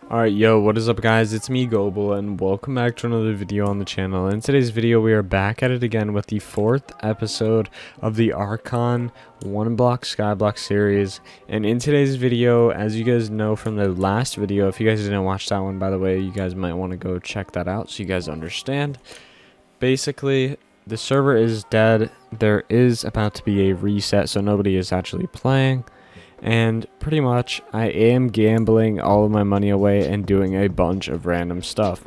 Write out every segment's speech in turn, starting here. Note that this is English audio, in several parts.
Alright, yo, what is up guys? It's me, Goble, and welcome back to another video on the channel. In today's video, we are back at it again with the 4th episode of the TheArchon 1-block Skyblock series. And in today's video, as you guys know from the last video, if you guys didn't watch that one, by the way, you guys might want to go check that out so you guys understand. Basically, the server is dead. There is about to be a reset, so nobody is actually playing. And pretty much I am gambling all of my money away and doing a bunch of random stuff.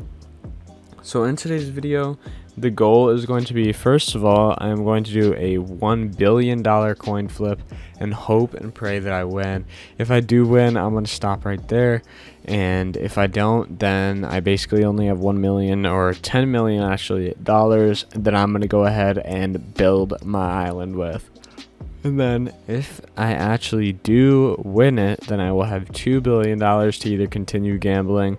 So in today's video, the goal is going to be, first of all, I am going to do a $1 billion coin flip and hope and pray that I win. If I do win, I'm going to stop right there. And if I don't, then I basically only have 1 million or 10 million actually dollars that I'm going to go ahead and build my island with. And then if I actually do win it, then I will have $2 billion to either continue gambling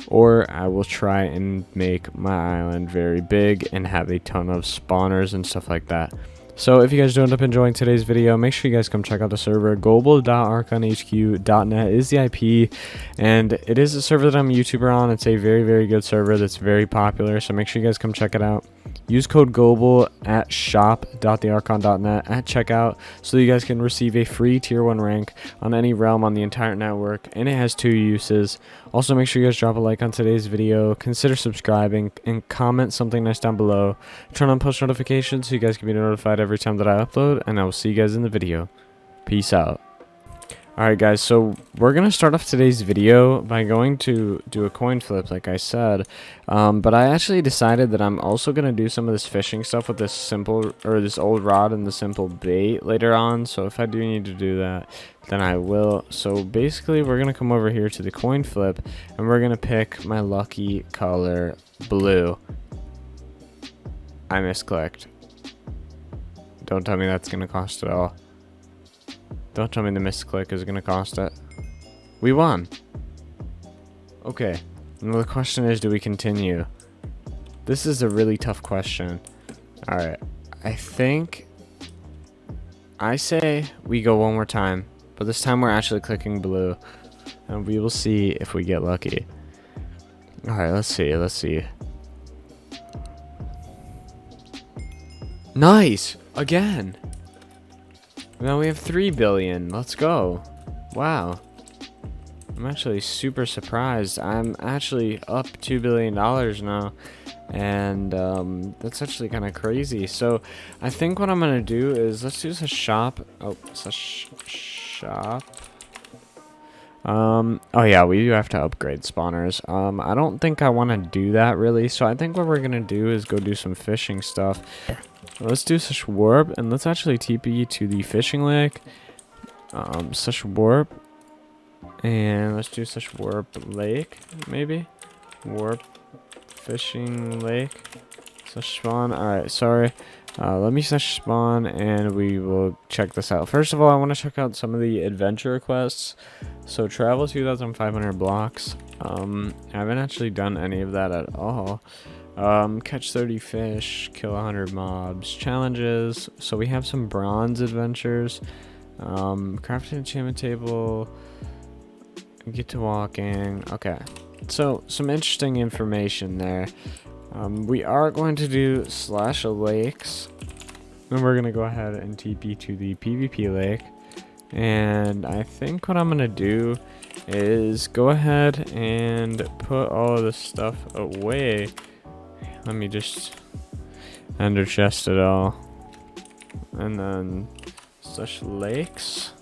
or I will try and make my island very big and have a ton of spawners and stuff like that. So if you guys do end up enjoying today's video, make sure you guys come check out the server. goble.archonhq.net is the IP, and it is a server that I'm a YouTuber on. It's a very, very good server that's very popular, so make sure you guys come check it out. Use code GOBLE at shop.thearchon.net at checkout so you guys can receive a free tier 1 rank on any realm on the entire network, and it has 2 uses. Also, make sure you guys drop a like on today's video, consider subscribing, and comment something nice down below. Turn on post notifications so you guys can be notified every time that I upload, and I will see you guys in the video. Peace out. Alright guys, so we're going to start off today's video by going to do a coin flip like I said, but I actually decided that I'm also going to do some of this fishing stuff with this this old rod and the simple bait later on, so if I do need to do that, then I will. So basically we're going to come over here to the coin flip and we're going to pick my lucky color blue. I misclicked. Don't tell me that's going to cost it all. Don't tell me the misclick is going to cost it. We won. Okay. Now the question is, do we continue? This is a really tough question. Alright. I say we go one more time. But this time we're actually clicking blue. And we will see if we get lucky. Alright, let's see. Let's see. Nice! Again! Now we have 3 billion. Let's go. Wow. I'm actually super surprised. I'm actually up $2 billion now. And that's actually kind of crazy. So I think what I'm going to do is let's do a shop. Oh, it's a shop. Oh yeah, we do have to upgrade spawners. I don't think I want to do that really. So I think what we're going to do is go do some fishing stuff. Let's do such warp and let's actually TP to the fishing lake. Such warp. And let's do such warp lake, maybe. Warp fishing lake. Such spawn. Alright, sorry. Let me such spawn and we will check this out. First of all, I want to check out some of the adventure quests. So travel 2,500 blocks. I haven't actually done any of that at all. Catch 30 fish, kill 100 mobs, challenges. So we have some bronze adventures. Craft an enchantment table, get to walking. Okay, so some interesting information there. We are going to do slash lakes, and we're gonna go ahead and TP to the PvP lake. And I think what I'm gonna do is go ahead and put all of this stuff away. Let me just ender chest it all. And then such lakes.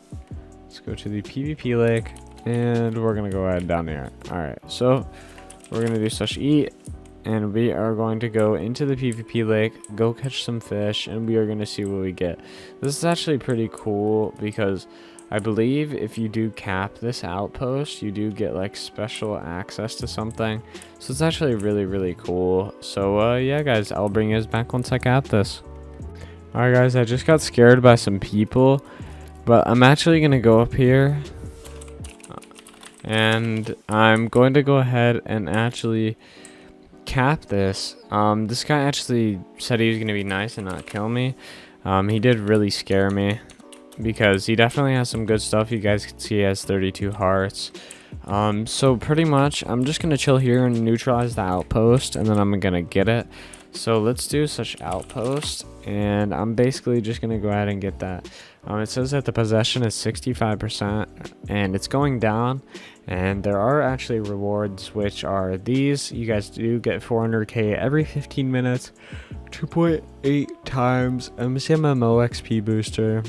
Let's go to the PvP lake. And we're going to go ahead down here. Alright, so we're going to do such eat. And we are going to go into the PvP lake. Go catch some fish. And we are going to see what we get. This is actually pretty cool because I believe if you do cap this outpost, you do get like special access to something. So it's actually really, really cool. So yeah guys, I'll bring you guys back once I cap this. Alright guys, I just got scared by some people, but I'm actually going to go up here. And I'm going to go ahead and actually cap this. This guy actually said he was going to be nice and not kill me. He did really scare me. Because he definitely has some good stuff. You guys can see he has 32 hearts. So pretty much I'm just gonna chill here and neutralize the outpost, and then I'm gonna get it. So let's do such outpost, and I'm basically just gonna go ahead and get that. It says that the possession is 65% and it's going down, and there are actually rewards, which are these. You guys do get 400k every 15 minutes, 2.8 times MMO XP booster,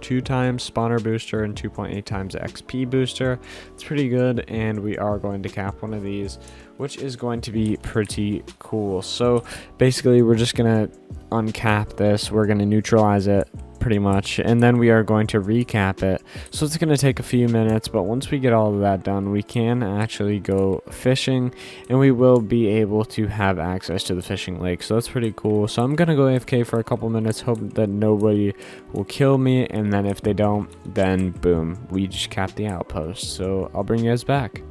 2 times spawner booster, and 2.8 times XP booster. It's pretty good, and we are going to cap one of these, which is going to be pretty cool. So basically we're just gonna uncap this, we're gonna neutralize it pretty much, and then we are going to recap it. So it's going to take a few minutes, but once we get all of that done, we can actually go fishing, and we will be able to have access to the fishing lake. So that's pretty cool. So I'm going to go AFK for a couple minutes, hope that nobody will kill me, and then if they don't, then boom, we just cap the outpost. So I'll bring you guys back.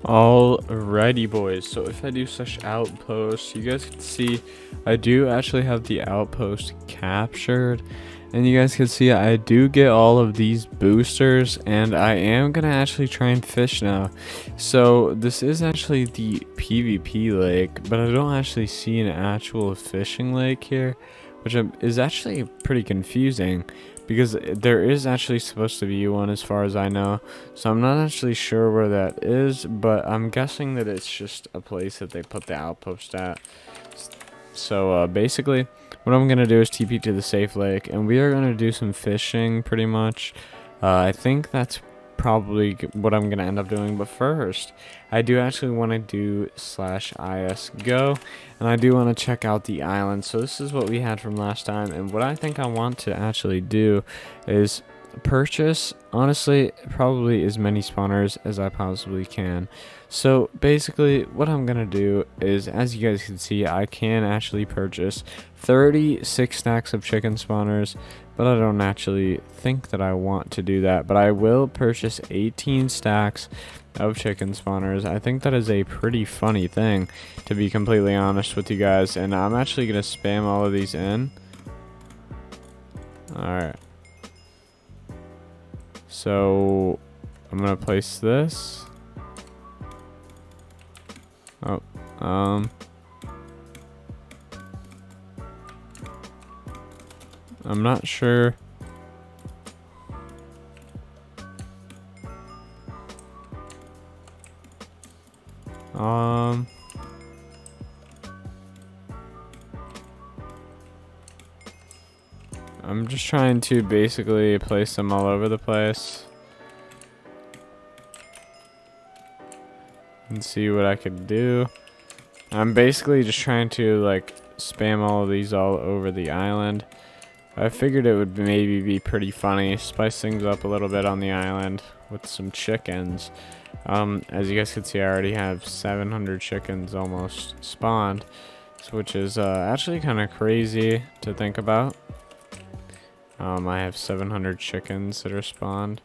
Alrighty boys, so if I do such outposts, you guys can see I do actually have the outpost captured, and you guys can see I do get all of these boosters, and I am gonna actually try and fish now. So this is actually the PvP lake, but I don't actually see an actual fishing lake here, which is actually pretty confusing, because there is actually supposed to be one as far as I know. So I'm not actually sure where that is, but I'm guessing that it's just a place that they put the outpost at. So basically what I'm gonna do is TP to the safe lake, and we are gonna do some fishing pretty much. I think that's probably what I'm gonna end up doing, but first I do actually want to do /isgo, and I do want to check out the island. So this is what we had from last time, and what I think I want to actually do is purchase, honestly, probably as many spawners as I possibly can. So basically what I'm gonna do is, as you guys can see, I can actually purchase 36 stacks of chicken spawners, but I don't actually think that I want to do that. But I will purchase 18 stacks of chicken spawners. I think that is a pretty funny thing, to be completely honest with you guys, and I'm actually gonna spam all of these in. Alright, so I'm gonna place this. Oh, I'm not sure. I'm just trying to basically place them all over the place and see what I could do. I'm basically just trying to like spam all of these all over the island. I figured it would maybe be pretty funny, spice things up a little bit on the island with some chickens. As you guys can see, I already have 700 chickens almost spawned, which is actually kind of crazy to think about. I have 700 chickens that are spawned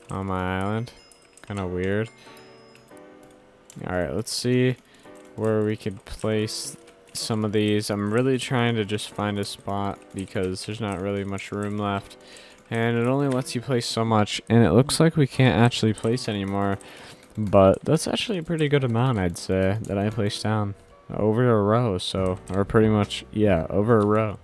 on my island. Kind of weird. Alright, let's see where we could place some of these. I'm really trying to just find a spot because there's not really much room left, and it only lets you place so much, and it looks like we can't actually place anymore, but that's actually a pretty good amount, I'd say, that I placed down over a row. So, or pretty much, yeah, over a row.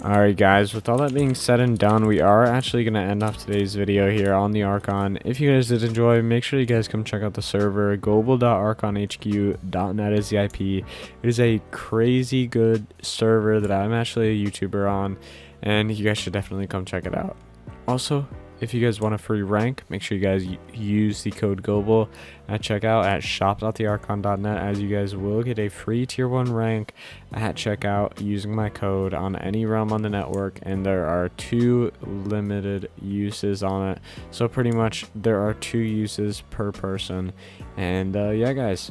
Alright guys, with all that being said and done, we are actually going to end off today's video here on the Archon. If you guys did enjoy, make sure you guys come check out the server. goble.archonhq.net is the IP. It is a crazy good server that I'm actually a YouTuber on, and you guys should definitely come check it out. Also, if you guys want a free rank, make sure you guys use the code goble at checkout at shop.thearchon.net, as you guys will get a free tier 1 rank at checkout using my code on any realm on the network, and there are 2 limited uses on it. So pretty much there are 2 uses per person. And yeah guys,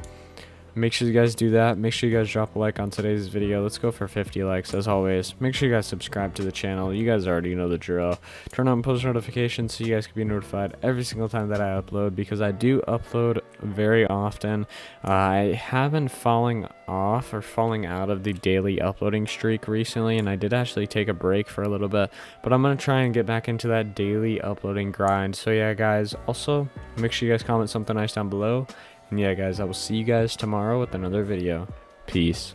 make sure you guys do that. Make sure you guys drop a like on today's video. Let's go for 50 likes as always. Make sure you guys subscribe to the channel. You guys already know the drill. Turn on post notifications so you guys can be notified every single time that I upload, because I do upload very often. I have been falling off or falling out of the daily uploading streak recently, and I did actually take a break for a little bit, but I'm gonna try and get back into that daily uploading grind. So yeah guys, also make sure you guys comment something nice down below. And yeah guys, I will see you guys tomorrow with another video. Peace.